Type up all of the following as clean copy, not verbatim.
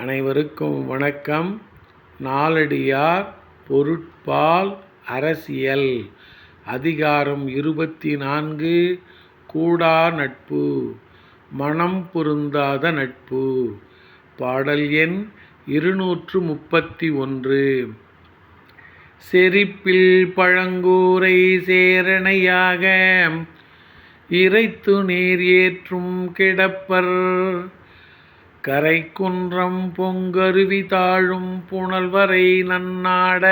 அனைவருக்கும் வணக்கம். நாலடியார் பொருட்பால் அரசியல் அதிகாரம் 24 கூடா நட்பு மனம் பொருந்தாத நட்பு. பாடல் எண் 231. செறிப்பில் பழங்கூரை சேரணையாக இறைத்து நீர் ஏற்றும் கிடப்பர் கரைக்குன்றம் பொங்கருவி தாழும் புனல்வரை நன்னாட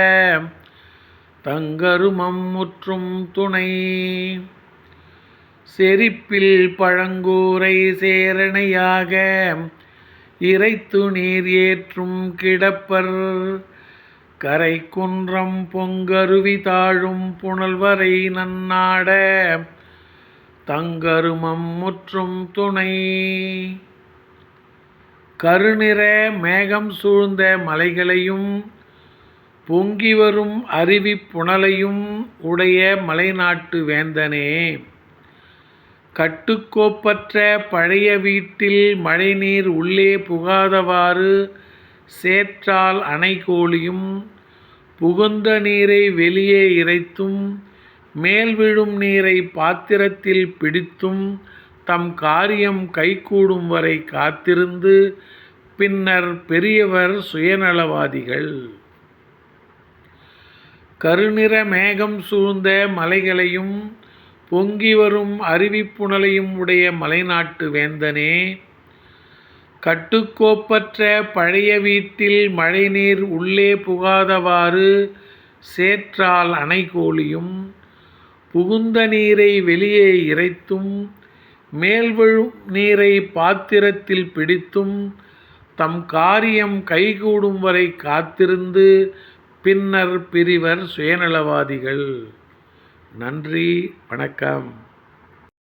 தங்கருமம் முற்றும் துணை. செறிப்பில் பழங்கூரை சேரணையாக இறைத்து நீர் ஏற்றும் கிடப்பர் கரைக்குன்றம் பொங்கருவி தாழும் புனல்வரை நன்னாட தங்கருமம் முற்றும் துணை. கருநிற மேகம் சூழ்ந்த மலைகளையும் பொங்கி வரும் அருவிப் புனலையும் உடைய மலைநாட்டு வேந்தனே, கட்டுக்கோப்பற்ற பழைய வீட்டில் மழைநீர் உள்ளே புகாதவாறு சேற்றால் அணைகோலியும் புகுந்த நீரை வெளியே இறைத்தும் மேல் விழும் நீரை பாத்திரத்தில் பிடித்தும் தம் காரியம் கைகூடும் வரை காத்திருந்து பின்னர் பெரியவர் சுயநலவாதிகள். கருநிற மேகம் சூழ்ந்த மலைகளையும் பொங்கி வரும் அருவிப்புனலையும் உடைய மலைநாட்டு வேந்தனே, கட்டுக்கோப்பற்ற பழைய வீட்டில் மழைநீர் உள்ளே புகாதவாறு சேற்றால் அணைகோலியும் புகுந்த நீரை வெளியே இறைத்தும் மேல் விழும் நீரை பாத்திரத்தில் பிடித்தும் தம் காரியம் கைகூடும் வரை காத்திருந்து பின்னர் பிரிவர் சுயநலவாதிகள். நன்றி, வணக்கம்.